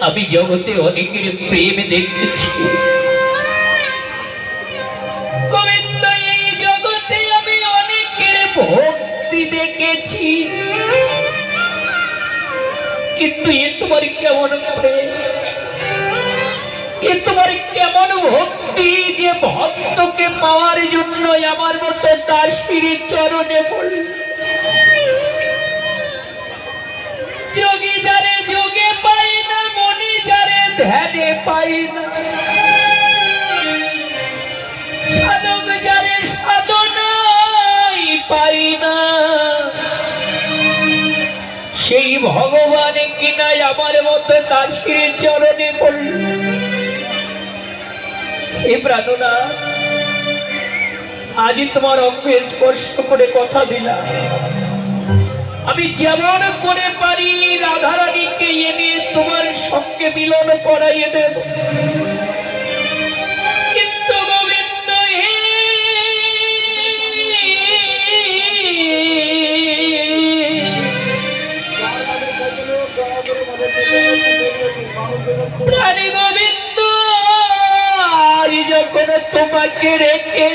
আমি জগতে অনেকের প্রেম দেখেছি গোবিন্দ, এই জগতে আমি অনেকের ভক্তি দেখেছি, কিন্তু এ তোমার কেমন প্রেম, এ তোমার কেমন ভক্তি যে ভক্তকে পাওয়ার জন্য আমার মতো তার শ্রীর চরণে পড়ল। যোগী যারে যোগে পাই না, মনি যারে ধ্যানে পাই না, সাধক যারে সাধনাই পাই না, সেই ভগবান কিনা আমার মতো তার শ্রীর চরণে পড়ল। হে প্রাণনা, আজই তোমার অঙ্গে স্পর্শ করে কথা দিলাম, আমি যেমন করে পারি রাধারানীকে এনে তোমার সঙ্গে মিলন করাইয়ে দেব। কিন্তু গোবিন্দ, হে প্রাণী গোবিন্দ, যখন তোমাকে রেখে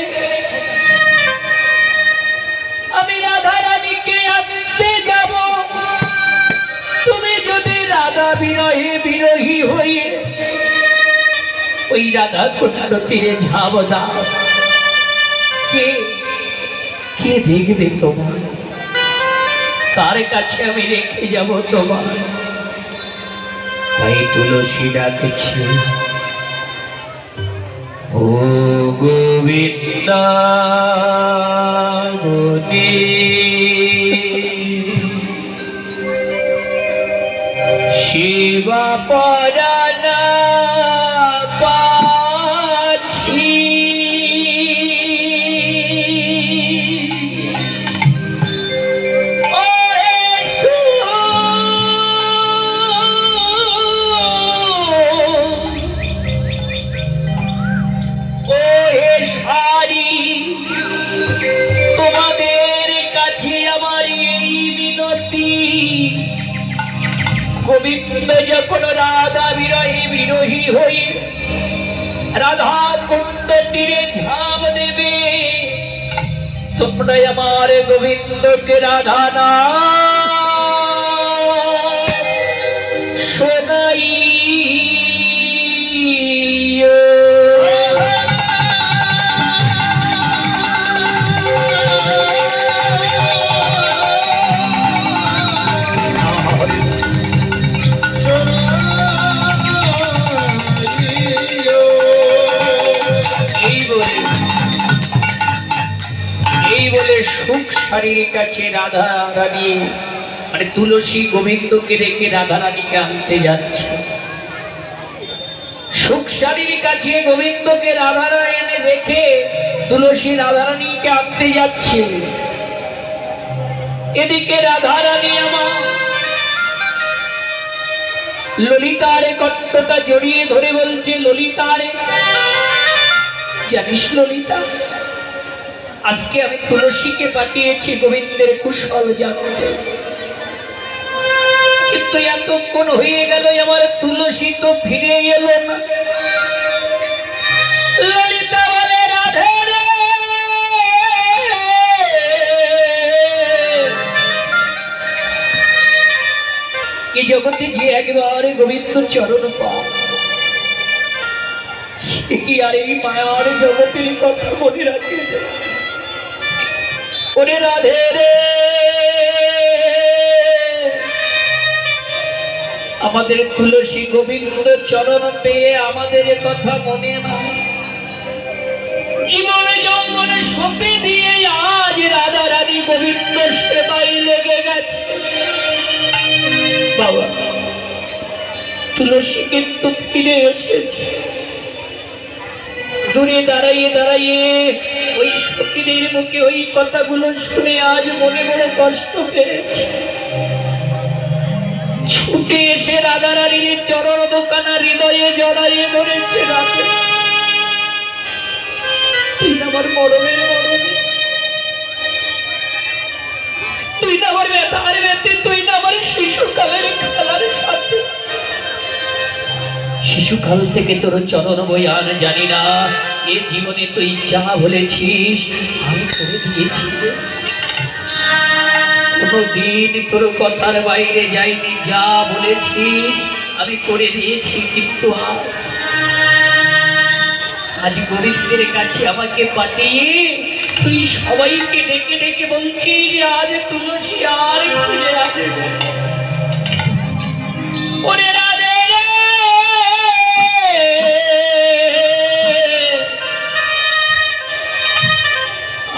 আমি রাধারানীকে আনতে যাব, তুমি যদি রাধা বিরহী হয়ে ওই রাধা কুণ্ড তীরে ঝাঁপ দাও, কে দেখবে তোমার? কার কাছে আমি রেখে যাব তোমার? তাই তুলসী ডাকছে, ও গোবিন্দ শিবা পরানা পাখি, তোমাদের কাছে আমার এই মিনতি, গোবিন্দ যখন রাধা বিরহী হয়ে রাধা কুণ্ড তীরে ঝাঁপ দেবে, তোমরা আমার গোবিন্দকে রাধা না শোনাই। সুখ শাড়ির কাছে রাধা রানী মানে তুলসী গোবিন্দকে রেখে রাধা রানীকে আনতে যাচ্ছে। সুখ শাড়ির কাছে গোবিন্দকে রাধা রানী রেখে তুলসী রাধা রানীকে আনতে যাচ্ছে। এদিকে রাধা রানী আমার ললিতার কণ্ঠটা জড়িয়ে ধরে বলছে, ললিতারে, জানিস ললিতা, আজকে আমি তুলসীকে পাঠিয়েছি গোবিন্দের কুশল জানতে, কিন্তু এতক্ষণ হয়ে গেল আমার তুলসী তো ফিরে এলো না। ললিতা বলে, রাধে রে, এই জগতে যে একবার গোবিন্দ চরণ পায়, সে কি আর এই মায়ার জগতের কথা মনে রাখে? ওরে রাধে রে, আমাদের তুলসী গোবিন্দ চরণ পেয়ে আমাদের কথা মনে না, জীবন যৌবন সঁপে দিয়ে আজ রাধা রানী গোবিন্দ সেবাই লেগে গেছে। বাবা, তুলসী কিন্তু ফিরে এসেছে। দূরে দাঁড়াইয়ে দাঁড়াইয়ে ওই সখীদের মুখে ওই কথাগুলো শুনে আজ মনে বড় কষ্ট পেয়েছে। ছুটে এসে রাধা রানীর চরণ দোকানা হৃদয়ে জড়াইয়ে ধরেছে। রাতে তুই আমার মরমের মরম, তুই না আমার ব্যথার ব্যথে, তুই না আমার শিশুকালের খেলার সাথে, শিশুকাল থেকে তোর চরণ বয়ান জানি না, এ জীবনে তুই যা বলেছিস আমি করে দিয়েছি। কোনদিন তোর কথার বাইরে যাইনি, যা বলেছিস আমি করে দিয়েছি। কিন্তু আজ গরিবদের কাছে আমাকে পাঠিয়ে তুই সবাইকে ডেকে ডেকে বলছিস আজ তুলসী আর ফিরে আসবে। ওরে রাধে রে,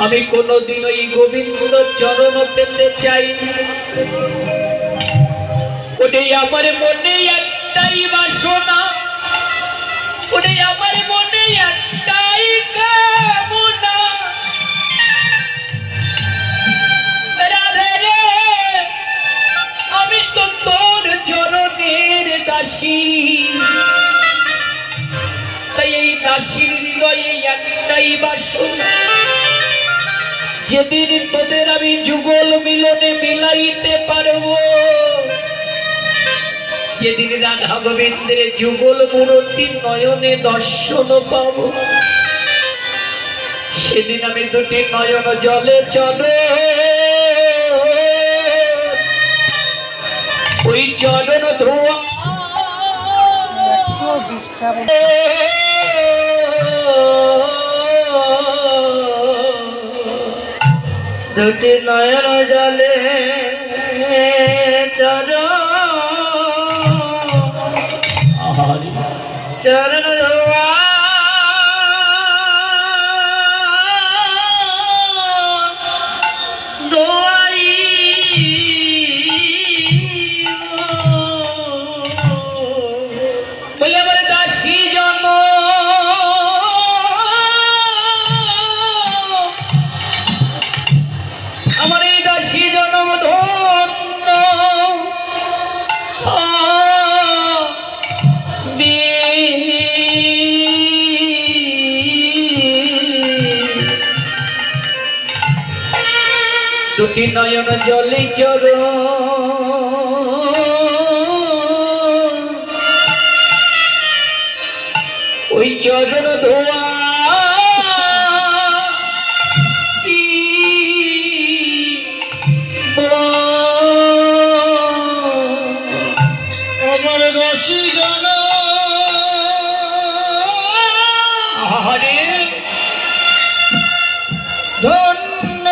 আমি কোনদিন ওই গোবিন্দ চরণ পেতে চাই। ওটাই আমার মনে একটাই বাসনা, ওটাই আমার মনে একটাই কামনা। রাধে রে, আমি তো তোর চরণের দাসী, তাই এই দাসীর হৃদয়ে একটাই বাসনা, যেদিন তোদের আমি যুগল মিলনে মিলাইতে পারবো, যেদিন রাধা গোবিন্দের যুগল মূর্তি নয়নে দর্শন পাব, সেদিন আমি দুটি নয়ন জলে চলো ওই চরণ ধোয়া দুটি নয়ন জলে চরণ ধোয়া দোয়াই বলে আমার দাসী জন আমার এই দাসী জন্ম ধন্য দুটি নয়ন জলে চর ওই চরণ ধোয়া আমার দাসী জন ধন্য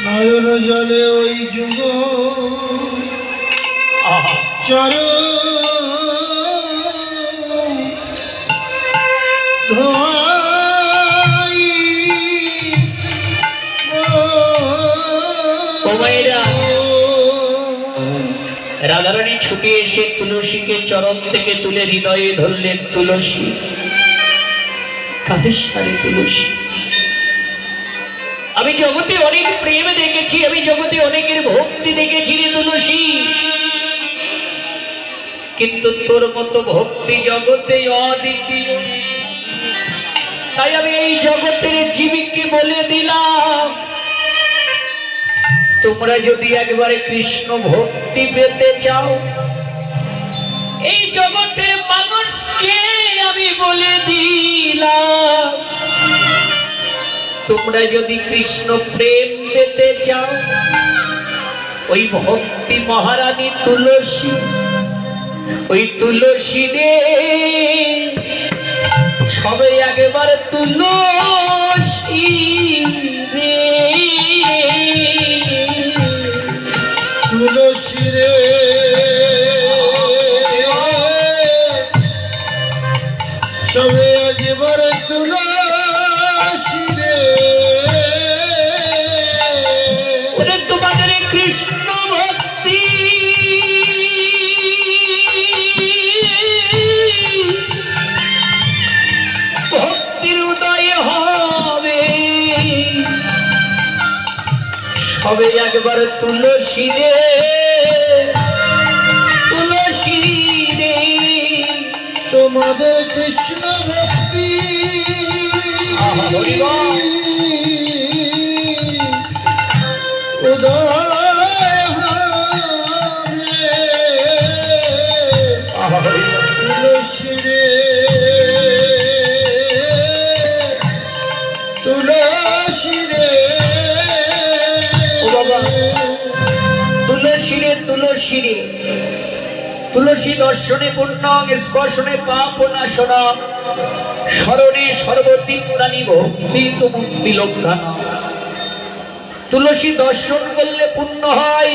নয়ন জলে ওই যুগ চর ধোয়াই রাধারানী ছুটে এসে তুলসীকে চরণ থেকে তুলে হৃদয়ে ধরলেন। তুলসী কাদের সারে তুলসী, আমি জগতে অনেক প্রেম দেখেছি, আমি জগতে অনেকের ভক্তি দেখেছি রে তুলসী, কিন্তু তোর মতো ভক্তি জগতে অদ্বিতীয়। তাই আমি এই জগতের জীবীকে বলে দিলাম, তোমরা যদি একবারে কৃষ্ণ ভক্তি পেতে চাও, এই জগতের মানুষকে আমি বলে দিলাম, তোমরা যদি কৃষ্ণ প্রেম পেতে চাও, ওই ভক্তি মহারানী তুলসী, ওই তুলসী রে সবে একবারে তুলসী রে, তুলসী রে সবে একবারে তুলসী রে, ওরে তোমাদের কৃষ্ণ ভক্তি ভক্তির উদয় হবে, সবে একবার তুলসী রে, তুলসী রে, তোমাদের কৃষ্ণ ভক্তি শিরে ও বাবা, তুলসী রে তুলসী রে, তুলসী দর্শনে পুণ্যং স্পর্শনে পাপ নাশনম, স্মরণে সর্বতীর্থানি ভক্তি তো মুক্তি লক্ষণ। তুলসী দর্শন করলে পুণ্য হয়,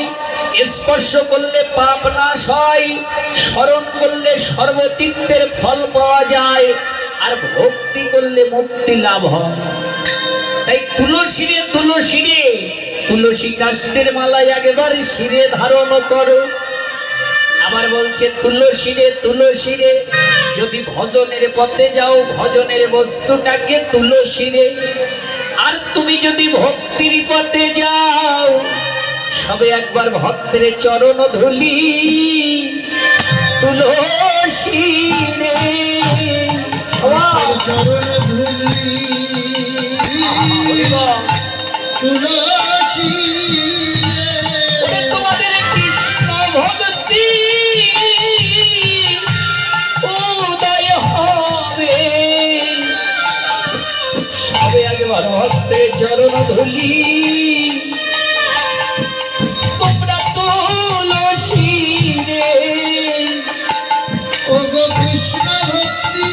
স্পর্শ করলে পাপ নাশ হয়, স্মরণ করলে সর্বতীর্থের ফল পাওয়া যায়, আর ভক্তি করলে মুক্তি লাভ হয়। তাই তুলসী রে তুলসী রে, তুলসী কাষ্টের মালায় একবার শিরে ধারণ করো। আবার বলছে তুলসী রে তুলসী রে, যদি ভজনের পথে যাও ভজনের বস্তুটাকে তুলসী রে, আর তুমি যদি ভক্তির পথে যাও সবে একবার ভক্তের চরণ ধুলি তুলসী রে। সবাই চরণ ধুলি তুলসী ওরে তোমাদের কৃষ্ণ ভক্তি উদয় হবে, সবে একবার ভক্তের চরণ ধুলি তোমরা তুলসী রে। ও গো কৃষ্ণ ভক্তি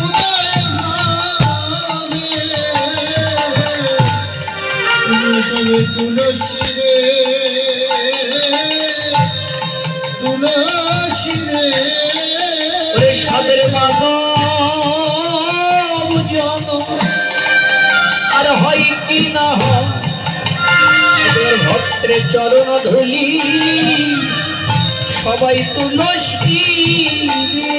উদয় হবে, তুমি সবে তুলসী রে তুলসী রে। ওরে সাদের মাধব জন আর হয় কি না হয়, এদের ভক্তের চরণ ধুলি সবাই তুলসী রে।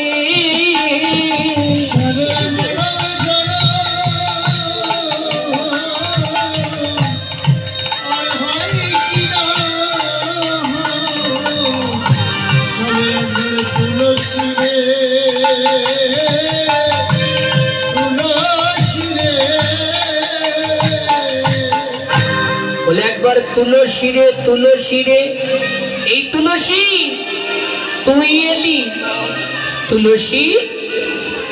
বলে একবার তুলসী রে তুলসী রে, এই তুলসী তুই এলি, তুলসী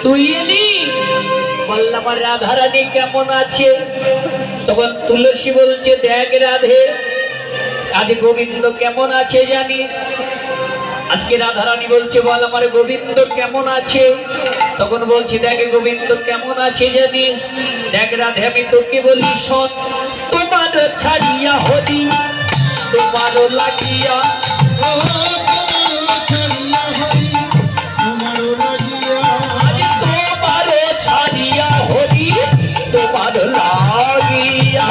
তুই এলি, বললাম আমার রাধারানী কেমন আছে? তখন তুলসী বলছে দেখ রাধে, আজ গোবিন্দ কেমন আছে জানিস? আজকে রাধারানী বলছে বল আমার গোবিন্দ কেমন আছে? তখন বলছি দেখ গোবিন্দ কেমন আছে জানিস? দেখ রাধে আমি তোকে বলি শোন, তোমার ছাড়িয়া হরি তোমারও লাগিয়া, আজ তোমারও ছাড়িয়া হরি তোমার লাগিয়া,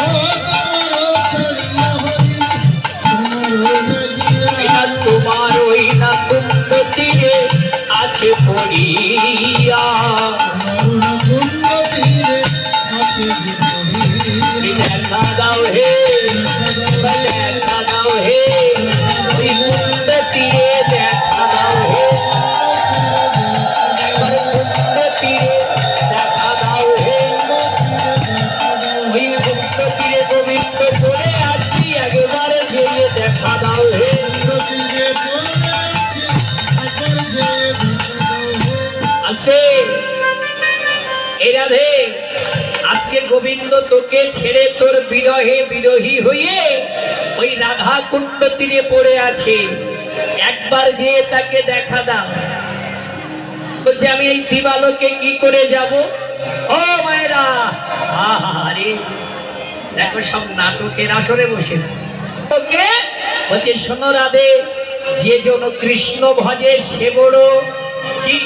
তোমার ওই না কুণ্ড তীরে আছে পড়িয়া, দেখা দাও হে, দেখা দাও হে, ওই কুণ্ড তীরে দেখা দাও হে, একবার কুণ্ড তীরে দেখা দাও হে, ওই কুণ্ড তীরে গোবিন্দ পড়ে আছি একবার গিয়ে দেখা দাও হে। আজকে এই রাধে, আজকে গোবিন্দ তোকে ছেড়ে তোর বিরহে বিরহী হয়ে ওই রাধা কুণ্ড তীরে পড়ে আছে, একবার গিয়ে তাকে দেখা দাও। বলছে আমি এই দিবালোকে কি করে যাব? ও মায়েরা, আরে দেখো সব নাটকের আসরে বসেছে। ওকে বলছে শোনো রাধে, যে জন কৃষ্ণ ভজে সে বড় কি,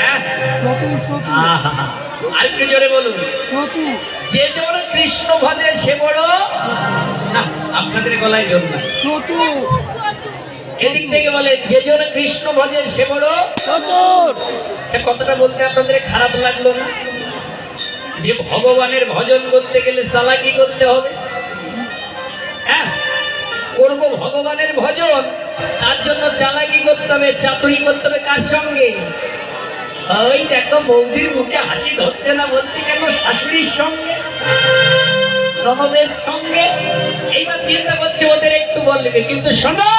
হ্যাঁ? আহা, আর একটু জোরে বলুন। যে জন কৃষ্ণ ভজে সে বড় না, আপনাদের গলায় জোর না, এদিক থেকে বলেন যে জন কৃষ্ণ ভজে সে বড়। কথাটা বলতে আপনাদের খারাপ লাগলো না? যে ভগবানের ভজন করতে গেলে চালাকি করতে হবে, হ্যাঁ করবো ভগবানের ভজন, তার জন্য চালাকি করতে হবে, চাতুরি করতে হবে। কার সঙ্গে? ওই দেখো বৌদির মুখে হাসি ধরছে না, বলছে কেন শাশুড়ির সঙ্গে, ননদের সঙ্গে। এইবার চিন্তা করছে ওদের একটু বলবে, কিন্তু শোনো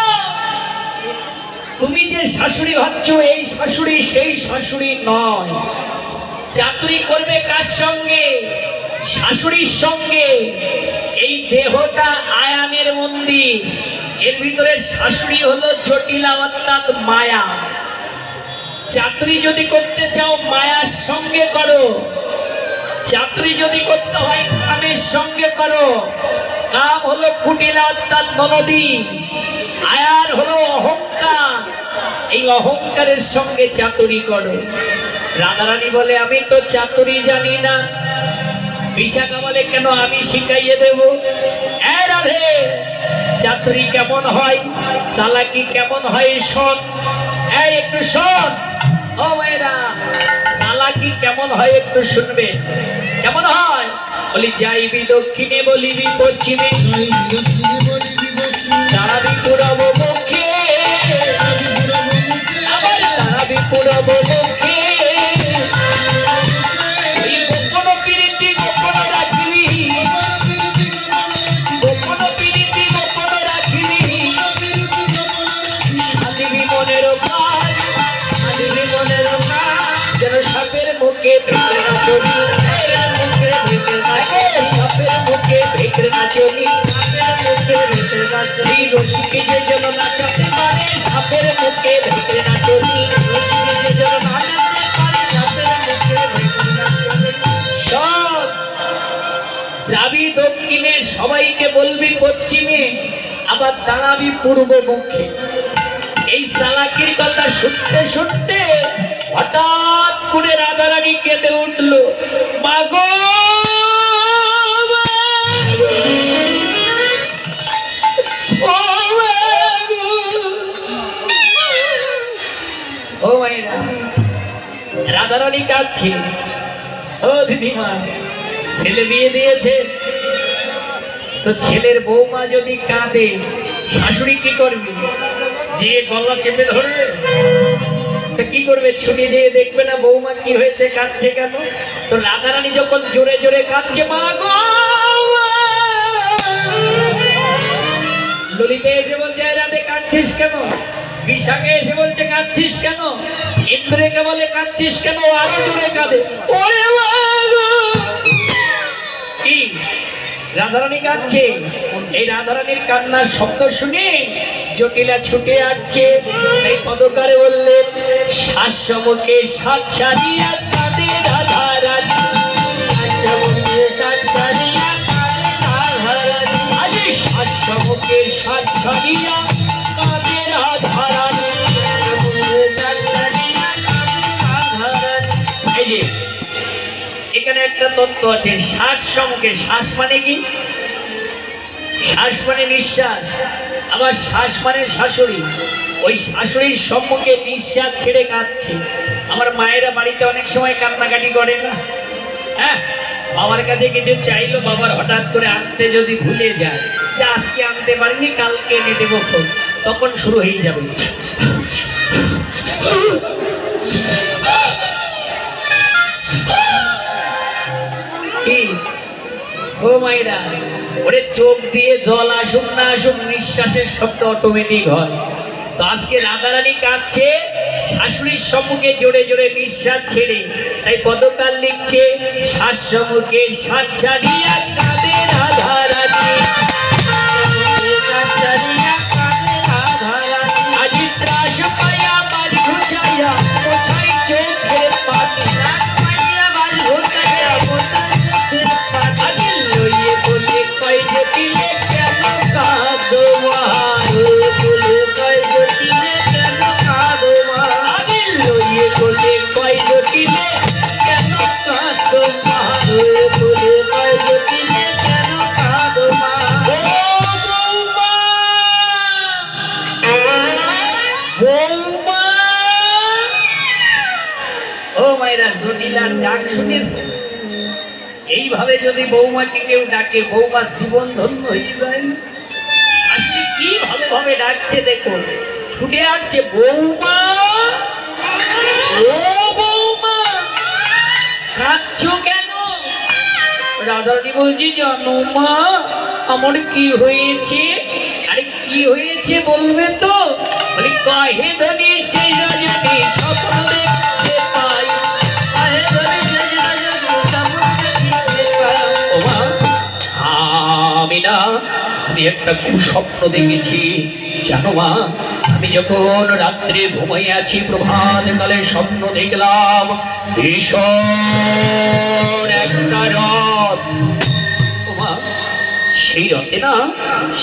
তুমি যে শাশুড়ি ভাবছ এই শাশুড়ি সেই শাশুড়ি নয়। চাতুরি করবে কার সঙ্গে? শাশুড়ির সঙ্গে। এই দেহটা আয়ানের মন্দির, এর ভিতরে শাশুড়ি হলো জটিলা অর্থাৎ মায়া। চাতুরি যদি করতে চাও মায়ার সঙ্গে করো, চাতুরি যদি করতে হয় কামের সঙ্গে করো। কাম হলো কুটিলা অর্থাৎ ননদী, আয়ার হলো অহংকার, এই অহংকারের সঙ্গে চাতুরি করো। রাধারানী বলে আমি তো চাতুরি জানি না। বিশাখা বলে কেন, আমি শিখাইয়ে দেব। এ রাধে, চাতুরি কেমন হয়, চালাকি কেমন হয় শোন। এই একটু শোন ও মেয়েরা, চালাকি কেমন হয় একটু শুনবে। কেমন হয়? বলি যাইবি দক্ষিণে বলিবি পশ্চিমে, তাই দক্ষিণে বলিবি দক্ষিণে, দাঁড়াবি পূরব মুখে, আবার দাঁড়াবি পূরব মুখে। এই গোপন প্রীতি গোপন রাখিবি, গোপন প্রীতি গোপন রাখিবি। সাধিবি মনের কাজ, সাধিবি মনের কাজ, যেন সাপের মুখে ভেতরে না চলি, সাপের মুখে ভেতরে না চলি, সাপের মুখে ভেতরে না চলি। রসিকে যে যেন নাচাতে পারে, সাপের মুখে ভেতরে না চলি, রসিকে যে যেন নাচাতে পারে, সাপের মুখে ভেতরে না চলি। সব যাবি দক্ষিণে, সবাইকে বলবি পশ্চিমে, আবার দাঁড়াবি পূর্ব মুখে। এই চালাকির কথা শুনতে শুনতে হঠাৎ করে রাধারানী কেঁদে উঠলো। মাগো ও মায়েরা, রাধারানী কাঁদছে। ও দিদিমা, ছেলে বিয়ে দিয়েছে তো ছেলের বৌমা যদি কাঁদে, শাশুড়ি কি করবে? যে গলা চেপে ধরবে? তা কি করবে? ছুটি দিয়ে দেখবে না বৌমা কি হয়েছে, কাঁদছে কেন? তো রাধারানী যখন জোরে জোরে কাঁদছে, মা গো, ললিতা এসে বলছে রাধে কাঁদছিস কেন? বিশাখে এসে বলছে কাঁদছিস কেন? ইন্দ্রকে বলে কাঁদছিস কেন? আরো জোরে কাঁদে। ওরে মা গো! কি রাধারানী কাঁদছে? এই রাধারানীর কান্নার শব্দ শুনে জটিলা ছুটে আসছে। এই পদকারে বললেন, শ্বাসমুখে সাত ছাড়িয়া কাঁদে রাধারানী, শ্বাসমুখে সাত ছাড়িয়া কাঁদে রাধারানী, আরে শ্বাসমুখে সাত ছাড়িয়া কাঁদে রাধারানী, শ্বাসমুখে সাত ছাড়িয়া কাঁদে রাধারানী। এই যে এখানে একটা তত্ত্ব আছে, শ্বাস সম্মুখে। শ্বাস মানে কি? শ্বাস মানে নিঃশ্বাস, আবার শ্বাস মানে শাশুড়ি। ওই শাশুড়ির সম্মুখে নিঃশ্বাস ছেড়ে কাঁদছে। আমার মায়েরা বাড়িতে অনেক সময় কান্নাকাটি করে না? হ্যাঁ, বাবার কাছে কিছু চাইলো, বাবার হঠাৎ করে আনতে যদি ভুলে যায়, যে আজকে আনতে পারিনি কালকে এনে দেবো, তখন শুরু হয়ে যাবে। কি ও মায়েরা, ওরে চোখ দিয়ে জল আসুক না আসুক, নিঃশ্বাসের শব্দ অটোমেটিক হয়। তো আজকে রাধারানী কাঁদছে শাশুড়ির সম্মুখে জোরে জোরে নিঃশ্বাস ছেড়ে, তাই পদকার লিখছে, শ্বাস সম্মুখে শ্বাস ছাড়িয়া কাঁদে রাধারানী, আজি ত্রাস পাইয়া বাড়ি ঘুচাইয়া মোছাই চোখের পানি, ডাক শুনেছে। এইভাবে যদি বৌমাকে কেউ ডাকে, বৌমার জীবন ধন্য হয়ে যায়। আসলে কি ভালো ভাবে ডাকছে দেখুন, ছুটে আসছে, বৌমা, ও বৌমা, কাঁদছো কেন? রাধারানী বলছি, জানো মা আমার কি হয়েছে? আরে কি হয়েছে বলবে তো? বলি কহে ধনী সেই রজনী স্বপ্ন দেখতে পাই, কহে ধনী সেই রজনী স্বপ্ন দেখতে পাই। ও মা, আমি না, আমি একটা কুস্বপ্ন দেখেছি জানো মা। আমি যখন রাত্রে ঘুমাই আছি, প্রভাত কালে স্বপ্ন দেখলাম ভীষণ একটা রথ। ও মা, সেই রথে না,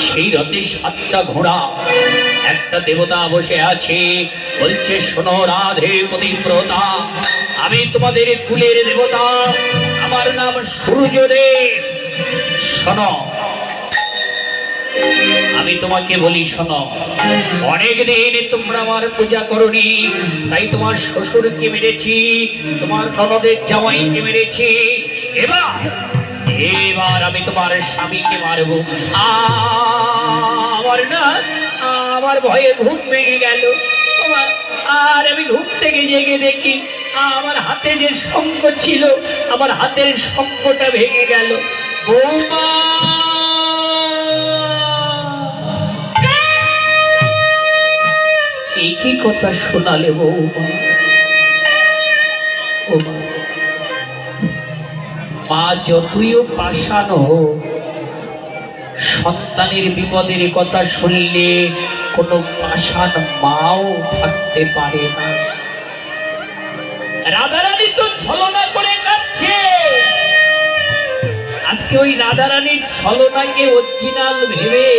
সেই রথে 7টা ঘোড়া, একটা দেবতা বসে আছে, বলছে শোনো রাধে পতিব্রতা, আমি তোমাদের কুলের দেবতা, আমার নাম সূর্যদেব। শোনো, আমি তোমাকে বলি শোনো, অনেক দিন তোমরা আমার পূজা করনি, তাই তোমার শ্বশুরকে মেরেছি, তোমার ননদের জামাইকে মেরেছি, এবার এবার আমি তোমার স্বামীকে মারবো। আমার না, আমার ভয়ে ঘুম ভেঙে গেল। আর আমি ঘুম থেকে জেগে দেখি আমার হাতে যে শঙ্খ ছিল, আমার হাতের শঙ্খটা ভেঙে গেল। বৌমা, কি কথা শোনালে বৌমা? ও মা, মা যতইও পাষাণ হোক, সন্তানের বিপদের কথা শুনলে কোনো পাষাণ মাও থাকতে পারে না। রাধারানী তো ছলনা করে কাঁদছে। আজকে ওই রাধারানীর ছলনাকে অরিজিনাল ভেবে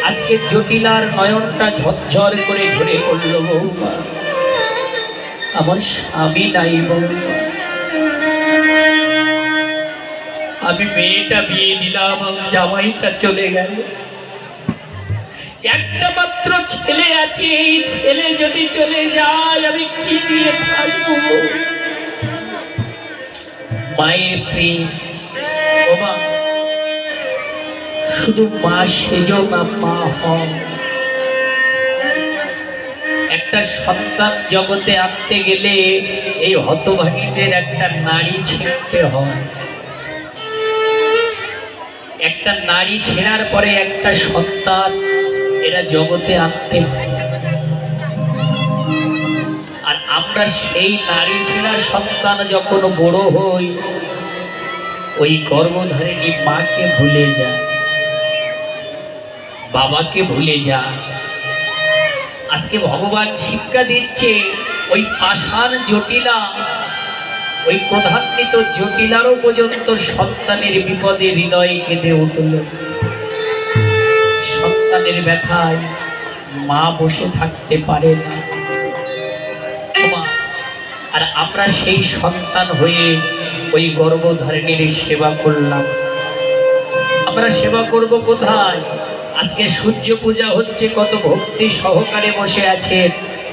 আজকে জটিলার নয়নটা ঝরঝর করে ঝরে পড়ল। বৌমা, আমার স্বামী নাই বৌমা, আমি মেয়েটা বিয়ে দিলাম, জামাইটা চলে গেল, একটা মাত্র ছেলে আছে, এই ছেলে যদি চলে যায় আমি কি দিয়ে থাকবো? মায়ের প্রেম, ও মা, শুধু মা সেজো না, মা হও। একটা সন্তান জগতে আনতে গেলে এই হতভাগীদের একটা নারী ছেড়তে হয়। একটা নারী ছেড়ার পরে একটা সন্তান এরা জগতে আনতে হয়। আর আমরা সেই নারী ছেড়া সন্তান যখন বড় হই, ওই গর্ভধারিণী মাকে ভুলে যায়, বাবাকে ভুলে যায়। আজকে ভগবান শিক্ষা দিচ্ছে, ওই পাষাণ জটিলা, ওই প্রধান্বিত জটিলারও পর্যন্ত সন্তানের বিপদে হৃদয়ে কেঁদে উঠল। সন্তানের ব্যথায় মা বসে থাকতে পারে না। আর আমরা সেই সন্তান হয়ে ওই গর্ভধারিণীর সেবা করলাম। আমরা সেবা করব কোথায়? আজকে সূর্য পূজা হচ্ছে, কত ভক্তি সহকারে বসে আছে,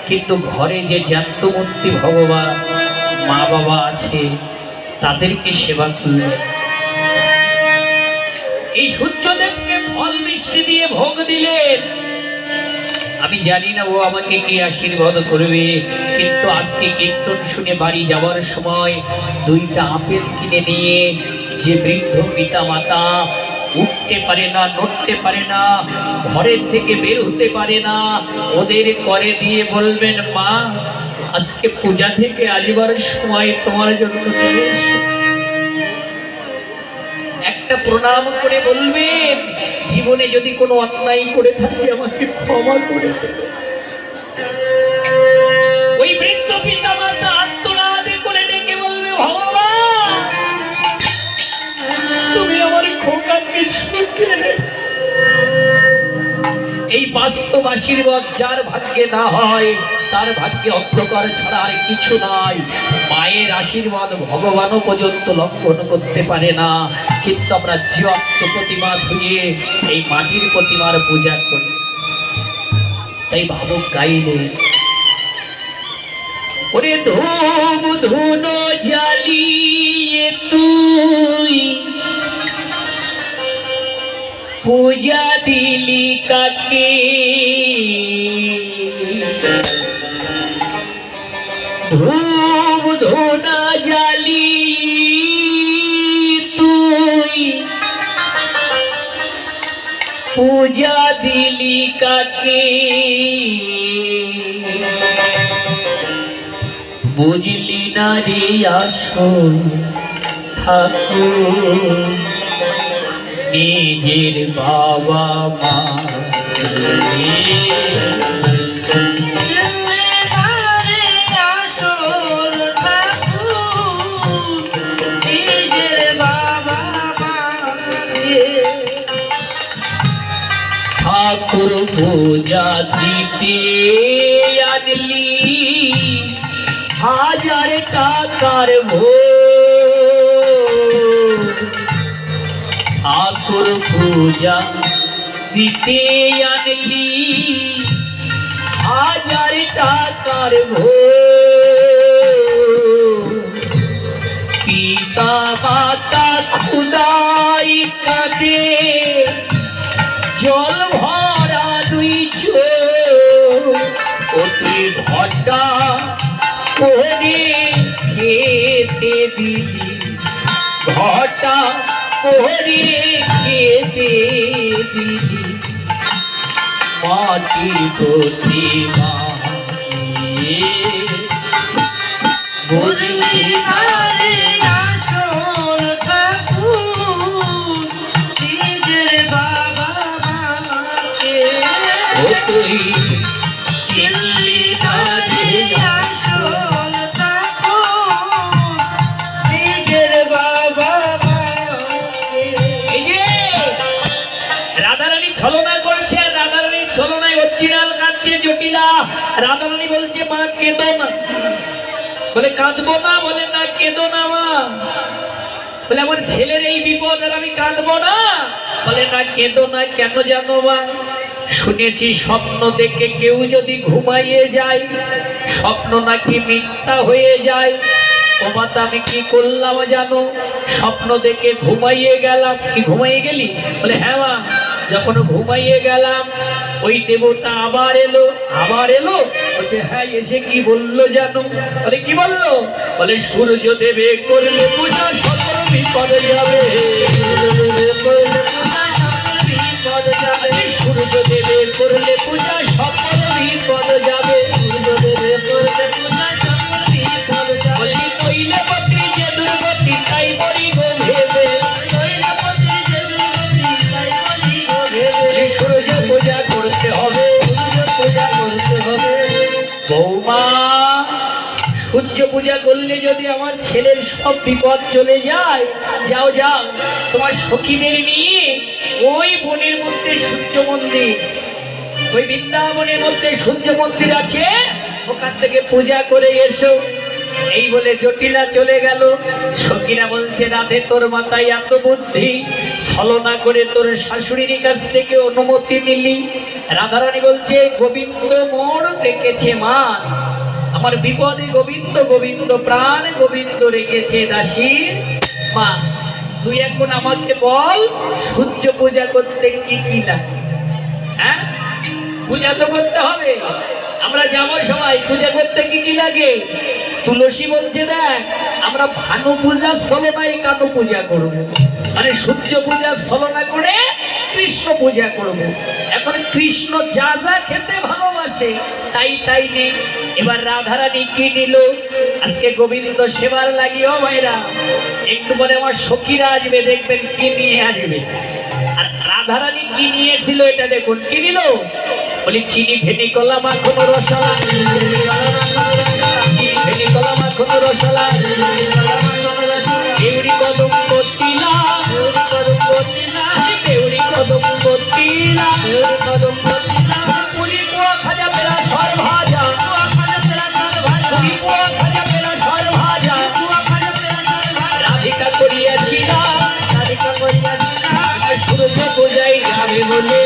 কিন্তু ঘরে যে জ্যান্ত মূর্তি ভগবান মা বাবা আছে, তাদেরকে সেবা করলেন। এই সূর্যদেবকে ফল মিষ্টি দিয়ে ভোগ দিলেন। আমি জানি না ও আমাকে কি আশীর্বাদ করবে, কিন্তু আজকে কীর্তন শুনে বাড়ি যাওয়ার সময় 2টা আপেল কিনে নিয়ে, যে বৃদ্ধ পিতা মাতা উঠতে পারে না, নড়তে পারে না, ঘরের থেকে বের হতে পারে না, ওদের করে দিয়ে বলবেন, মা আজকে পূজা থেকে আসবার সময় তোমার জন্য চলে এসেছি। একটা প্রণাম করে বলবেন, জীবনে যদি কোনো অন্যায় করে থাকি আমাকে ক্ষমা করে দেবে। ওই বৃদ্ধ পিতা মাতা আত্মনাদ করে ডেকে বলবে, ভগবান তুমি আমার খোকাকে সুখে রেখো। এই বাস্তব আশীর্বাদ যার ভাগ্যে না হয়, তার ভাগ্যে অন্ধকার ছাড়া আর কিছু নাই। মায়ের আশীর্বাদ ভগবানও পর্যন্ত লঙ্ঘন করতে পারে না, কিন্তু আমরা জীবন্ত প্রতিমা ধুয়ে এই মাটির প্রতিমার পূজা করি। তাই ভাবুক গাইলে, ওরে ধূপ ধুনো জ্বালিয়ে তুই পূজা দিলি কাকে? ধূপ ধুনা জ্বালি তুই পূজা দিলি কাকে বুঝলি না রে আসল ঠাকুর নিজের বাবা মা ঠাকুর পূজা দিতে আনলি হাজার টাকার ভোগ ঠাকুর পূজা দিতে আনলি হাজার টাকার ভোগ পিতা মাতা খুদাই কাঁদে জল ভরা দুই চোখ অতি ঘটা করে খেতে দিদি ঘটা করে খেতে দিদি মাটি গতি বুঝলি না রে আসল ঠাকুর নিজের বাবা মাকে ও তুই চিনলি না রে আসল ঠাকুর নিজের বাবা মাকে। এই যে রাধারানী ছলনা করেছে আর রাধারানীর ছলনায় অরিজিনাল কাঁদছে জটিলা। রাধারানী বলছে মা কেঁদো না, বলে কাঁদবো না, বলে না কেঁদো না মা, বলে আমার ছেলের এই বিপদ আর আমি কাঁদবো না, বলে না কেঁদো না। কেন জানো মা? শুনেছি স্বপ্ন দেখে কেউ যদি ঘুমাইয়ে যায় স্বপ্ন নাকি মিথ্যা হয়ে যায়। ও মাতা আমি কি করলাম জানো? স্বপ্ন দেখে ঘুমাইয়ে গেলাম। কি ঘুমাইয়ে গেলি? বলে হ্যাঁ মা, যখন ঘুমাইয়ে গেলাম ওই দেবতা আবার এলো। আবার এলো? বলছে হ্যাঁ, এসে কি বললো জানো? বলে কি বললো? বলে সূর্য দেবে করলে পূজা সকল বিপদ যাবে, সূর্য দেবে করলে পূজা সকল বিপদ যাবে, বলি কইলে পত্রী যে দুর্গতি তাই বলি গো ভেবে, সূর্য পূজা করতে হবে, পূজা করতে হবে। বৌমা, সূর্য পূজা করলে যদি আমার ছেলের সব বিপদ চলে যায়, যাও যাও তোমার সখীদের নিয়ে ওই বনের মধ্যে সূর্য মন্দির, ওই বৃন্দাবনের মধ্যে সূর্য মন্দির আছে, ওখান থেকে পূজা করে এসো। এই বলে জটিলা চলে গেল। সখীরা বলছে রাধে তোর মাথায় এত বুদ্ধি, ছলনা করে তোর শাশুড়ির কাছ থেকে অনুমতি নিলি। রাধারানী বলছে গোবিন্দ মোর ডেকেছে মা, আমার বিপদে গোবিন্দ গোবিন্দ প্রাণ গোবিন্দ রেখেছে দাসীর মা। তুই এখন আমাকে বল সূর্য পূজা করতে কি কি লাগে? হ্যাঁ, পূজা তো করতে হবে, আমরা যাবো সবাই। পূজা করতে কি কি লাগে? তুলসী বলছে দেখ আমরা ভানু পূজার ছলনায় কানু পূজা করব, মানে সূর্য পূজার ছলনা করে কৃষ্ণ পূজা করব। এখন কৃষ্ণ যা যা খেতে ভালোবাসে তাই তাই নেই। এবার রাধারানী কি নিল? আজকে গোবিন্দ সেবার লাগিও ভাইরা, একটু পরে আমার সখীরা আসবে, দেখবেন কি নিয়ে আসবে। আর রাধারানী কি নিয়েছিল এটা দেখুন। কি নিল? বলি চিনি ভেনি কলা মাখন রসলা, ভেনি কলা মাখন রসলা, দেউরি কদম্ব তিলা, দেউরি কদম্ব তিলা, পুরি পোয়া খাজা পেরা সর ভাজা, পুরি পোয়া খাজা পেরা সর ভাজা, রাধিকা করিয়াছিলাম, রাধিকা করিয়াছিলাম, সূর্য পূজায় যাবে বলে,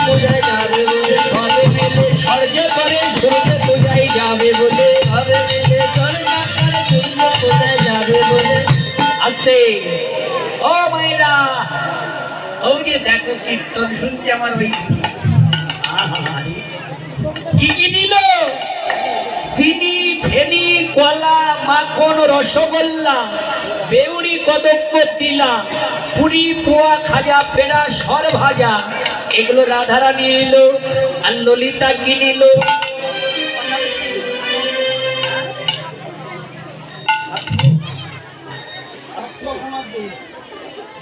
পূজায় যাবে বলে, সবে মিলে সূর্য করে সূর্য পূজায় যাবে বলে, সবে মিলে সূর্য করে সূর্য পূজায় যাবে বলে। আসে ও মাইরা, ওই যে দেখো কীর্তন শুনছে আমার ওই। কি কি নিল? চিনি ফেনি কলা মাখন রসগোল্লা, বেউরি কদম্ব তিলা, পুরি পোয়া খাজা পেড়া সর ভাজা, এগুলো রাধারানী নিল আর ললিতা কি নিল?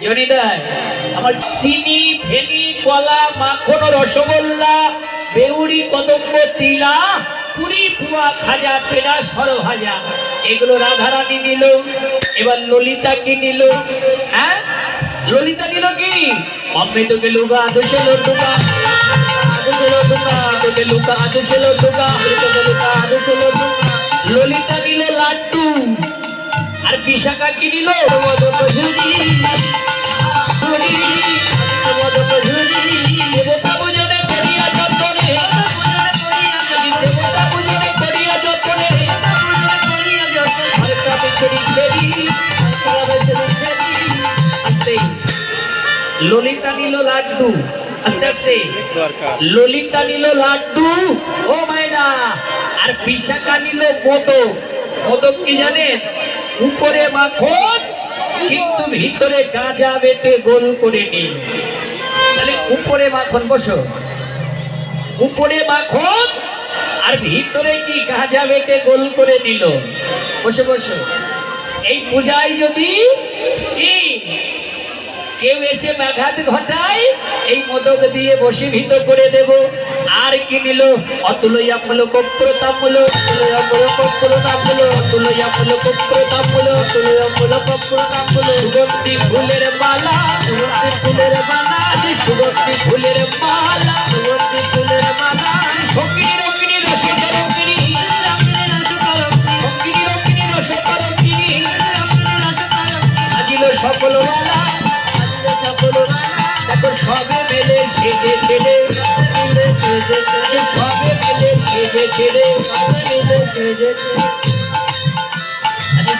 জনিদার আমার চিনি ফেনি কলা মাখন রসগোল্লা বেউড়ি কদম্ব তিলা পুরি পুয়া খাজা পেড়া সরভাজা এগুলো রাধারানী নিল। এবার ললিতা কি নিল? হ্যাঁ ললিতা নিল কি? অমৃত গেলুগা আদর্শে লুকা আদর্শে লুকা আদর্শে লুকা আদর্শে লুকা অমৃত গেলুগা আদর্শে লুকা। ললিতা নিল লাড্ডু আর বিশাখা কি নিল? দেবতা পূজনে করিয়া যতনে দেবতা পূজনে করিয়া যতনে আস্তে ললিতা নিল লাড্ডু আস্তে আস্তে ললিতা নিল লাড্ডু ও মাইনা আর বিশাখা নিল মোদক। মোদক কি জানেন? উপরে মাখন কিন্তু ভিতরে গাঁজা বেটে গোল করে নিন। তাহলে উপরে মাখন, বসো, উপরে মাখন আর ভিতরে কি গাঁজা বেটে গোল করে নিল। বসে বসো। এই পূজায় যদি কি কেউ এসে ব্যাঘাত ঘটায় এই মোদক দিয়ে বশীভূত করে দেব। আর কি নিল? অতুলয়ামূল কপ্রতামূল অতুলয়ামূল কপ্রতামূল অতুলয়ামূল কপ্রতামূল অতুলয়ামূল কপ্রতামূল সুগন্ধি ফুলের মালা সুগন্ধি ফুলের মালা সুগন্ধি ফুলের মালা সুগন্ধি ফুলের মালা সঙ্গিনী রঙ্গিনী রসিকা রঙ্গিনী সঙ্গিনী রঙ্গিনী রসিকা রঙ্গিনী আজিল সকল মালা দেখো সবে মেলে সেজে ছেড়ে সবে মেলে সেজে ছেড়ে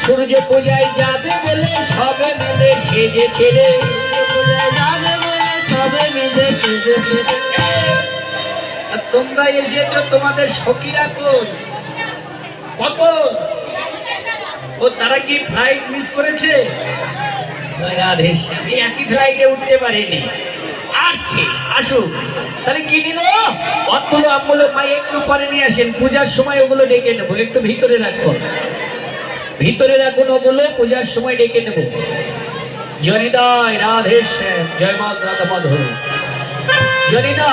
সূর্য পূজায় যাবে বলে সবে মেলে সেজে ছেড়ে সবে মেলে সেজে ছেড়ে। তোমরা এসেছো তোমাদের সখীরা কই? কত? ও তারা কি ফ্লাইট মিস করেছে? আমি একই ফ্লাইটে উঠতে পারিনি। আচ্ছা আসুক। তাহলে কি নিল? অতগুলো আমগুলো মাই একটু পরে নিয়ে আসেন, পূজার সময় ওগুলো ডেকে নেবো। একটু ভিতরে রাখুন, ভিতরে রাখুন, ওগুলো পূজার সময় ডেকে নেব। জনিদায় রাধেশ্যাম, জয় মা রাধা মাধব। জনিদা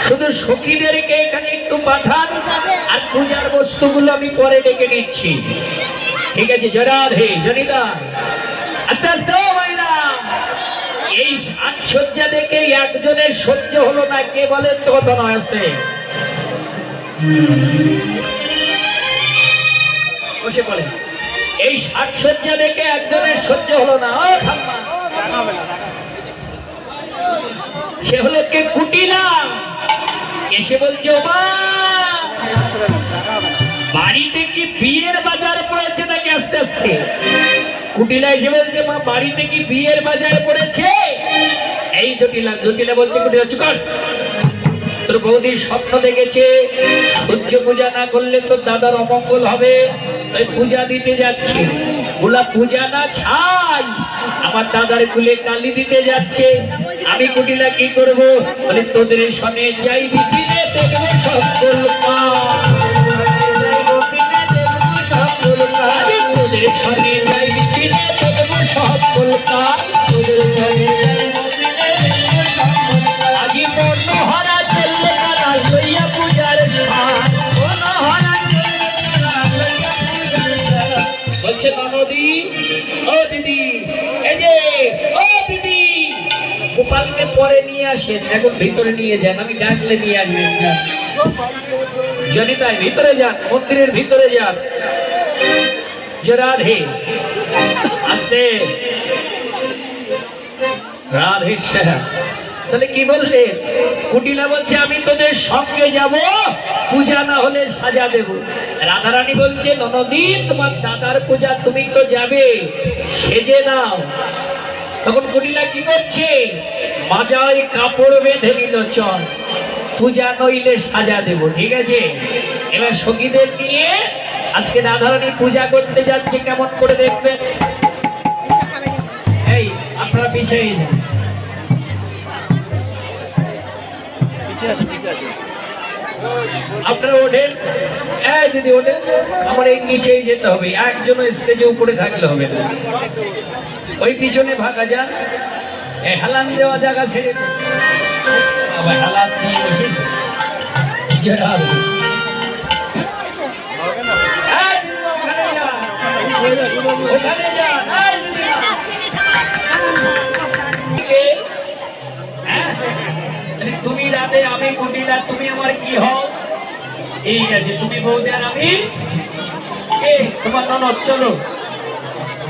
শুধু সখীদেরকে এখানে একটু পাঠান আর পূজার বস্তুগুলো আমি পরে ডেকে নিচ্ছি। ঠিক আছে? জয় রাধে। জনিদা আস্তে আস্তে মাইনা। এই সাজসজ্জা দেখে একজনের সহ্য হলো না। কে বলেন তো? কথা নয়, আস্তে বসে পড়ে। এই সাজসজ্জা দেখে একজনের সহ্য হলো না। ও ঠাম্মা, সে হলো কে? কুটিলা। এসে বলছে ও মা, বাড়িতে কি বিয়ের বাজার পড়েছে নাকি? আস্তে আস্তে কুটিলা এসে বলছে মা, বাড়িতে কি বিয়ের বাজার পড়েছে? এই জটিলা, জটিলা বলছে কুটিলা চুপ কর। তোর বৌদি স্বপ্ন দেখেছে সূর্য পূজা না করলে তোর দাদার অমঙ্গল হবে, তাই পূজা দিতে যাচ্ছি। বলা পূজা না ছাই, আমার দাদার কুলে কালি দিতে যাচ্ছে। আমি কুটিলা কি করবো? বলে তোদের সঙ্গে যাই বিপিনে দেখবো সকল কাজ। তোদের সঙ্গে যাই বিপিনে দেখবো সকল কাজ। তোদের সঙ্গে আজি মনোহরা চললে না লইয়া পূজার সাজ। মনোহরা বলছে ননদি, ও দিদি, এই যে ও দিদি, গোপালকে পরে নিয়ে আসেন, এখন ভিতরে নিয়ে যান, আমি ডাকলে নিয়ে আসবেন। জনিতায় ভিতরে যান, মন্দিরের ভিতরে যান। রাধে আসতে রাধে। তাহলে কি বললে? কুটিলা বলছে আমি তোদের সঙ্গে যাব, পূজা না হলে সাজা দেব। রাধারানী বলছে ননদি, তোমার দাদার পূজা, তুমি তো যাবে, সেজে নাও। তখন কুটিলা কি করছে? মাজায় কাপড় বেঁধে নিল, চল পূজা নইলে সাজা দেব। ঠিক আছে? এবার সখীদের নিয়ে আজকে রাধারানী পূজা করতে যাচ্ছে। কেমন করে দেখবেন? এই আপনারা পিছিয়ে যান। আপনারা ওঠেন, যদি ওঠেন আমার এই নিচেই যেতে হবে, একজন স্টেজে উপরে থাকলে হবে না। ওই পিছনে ফাঁকা যান, হেলান দেওয়া জায়গা ছেড়ে দিন। আবার হেলান দিয়ে বসেছে জড়াল। ওখানে যান, তুমি রাতে আমি কুটিলা, তুমি আমার কি হও? ঠিক আছে, তুমি বৌদি আর আমি কে? তোমার ননদ। চলো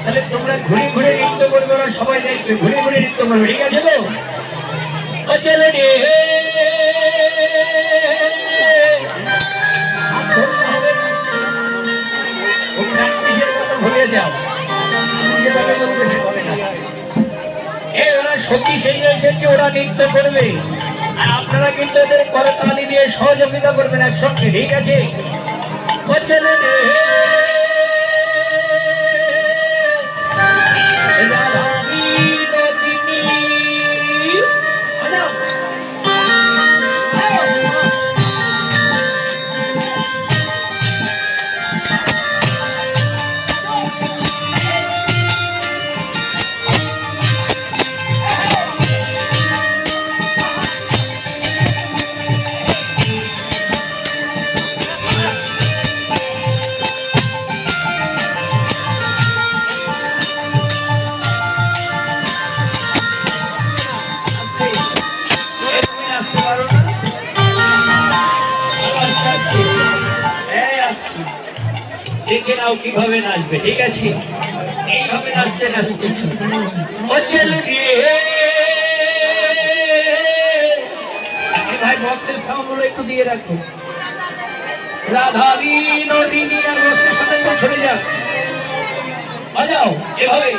তাহলে তোমরা ঘুরে ঘুরে নৃত্য করবে, ওরা সবাই দেখবে, ঘুরে ঘুরে নৃত্য করবে, ঠিক আছে তো? ও চলে রে ভুলে যাও, ওরা সত্যি সেই এসেছে, ওরা নৃত্য করবে আর আপনারা কিন্তু এদের করতালি দিয়ে সহযোগিতা করবেন একসঙ্গে, ঠিক আছে? ও চলে রে দেখে নাও কিভাবে নাচবে, ঠিক আছে? এইভাবে নাচতে নাচতে ভাই বক্সের সাউন্ড গুলো একটু দিয়ে রাখো। রাধাবী নদিনী আর বক্সের সাথে ছড়ে যাক, বাজাও এভাবে।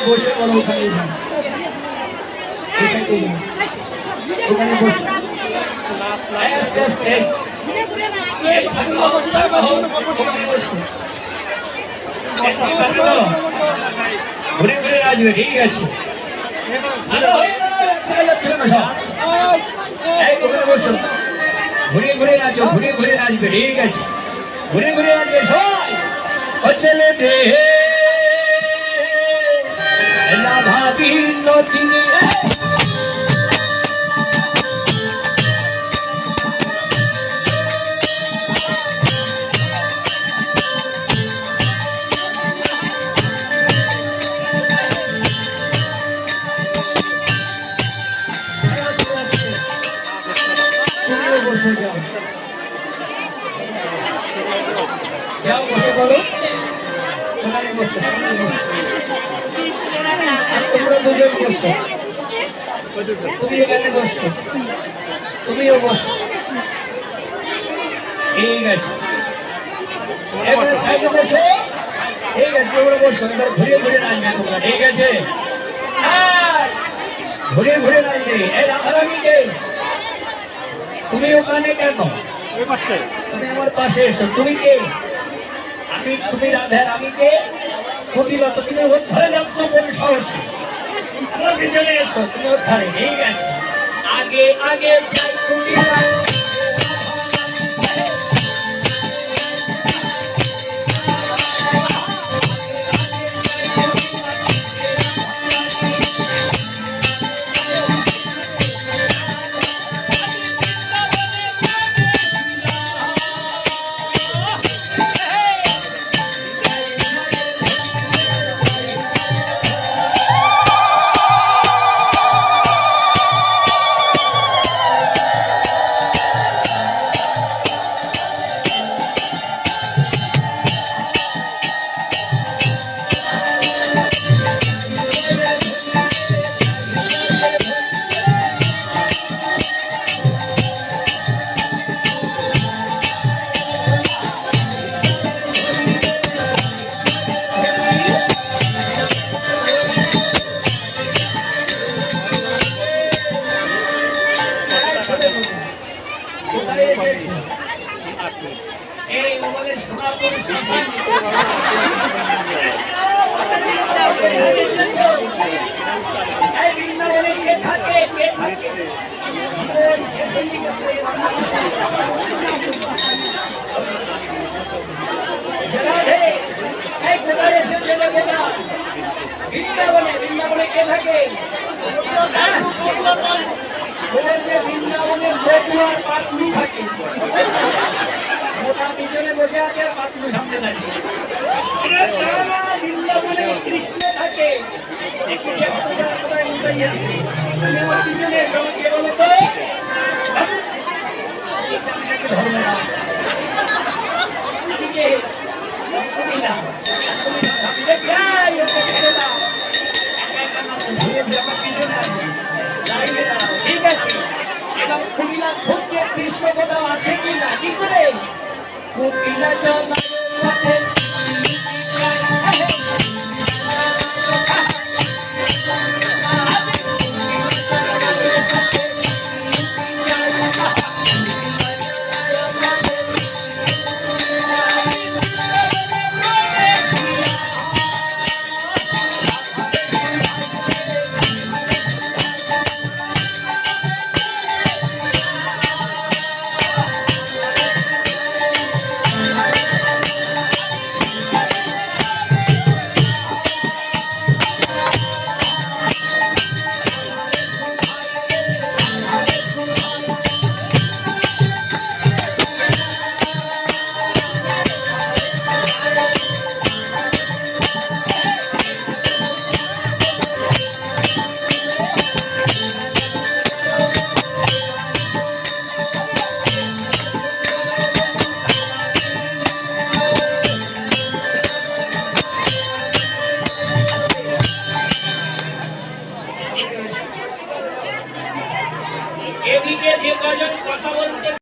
বসে বলো, ওখানে ওখানে বসে ঘুরে ঘুরে নাচবে, ঠিক আছে? বসো, ঘুরে ঘুরে নাচো, ঘুরে ঘুরে নাচবে, ঠিক আছে? ঘুরে ঘুরে নাচবে সবাই। চলে দেহে ভাবি নদিনী বসে যাও, যাও বসে বলো, ওখানে বসে তোমরা দুজন বসো, তুমি এখানে বসো, তুমিও বসো, ঠিক আছে? এবারে সাইডে বসো, ঠিক আছে? তোমরা বসো, এবার ঘুরে ঘুরে নাচবে তোমরা, ঠিক আছে? ঘুরে ঘুরে নাচবে। এই রাধারানী কে? তুমি ওখানে কেন? তুমি আমার পাশে এসো। তুমি কে? আমি। তুমি রাধার, আমি কে? কবিতা। তুমি ওর ধরে যাচ্ছ কোন সাহসে? আমার পিছনে এসো, তুমি ওর ধারে, ঠিক আছে? আগে আগে যাই তুমি কোথায় এসেছে? এই বলে সোনাপুর শ্মশান। এসেছো? এই বৃন্দাবনে কে থাকে? কে থাকে? জীবন শেষের দিকে পড়ে রাধে, এই কোথায় এসেছে লোকেরা? বৃন্দাবনে। বৃন্দাবনে কে থাকে? হ্যাঁ? বলে যে বৃন্দাবনের বকুয়ার পাতলু থাকে। ওটা পিছনে বসে আছে আর পাতলু সামনে থাকে। বৃন্দাবনে কৃষ্ণ থাকে। দেখেছি একটা কোথায় কোথায় আছে। তুমি আমার পিছনে এসো, কে বলো তো? এদিকে তুমি না, তুমি না, আমি দেখি, এই ওকে ছেড়ে দাও। একা একা না, তুমি আমার পিছনে আসবে। লাইনে দাঁড়াও, ঠিক আছে? এবার কুমিলা খুঁজছে কৃষ্ণ কোথাও আছে কি না, কি করে? কুমিলা চলার পথে এদিকে যে কজন কথা বলতে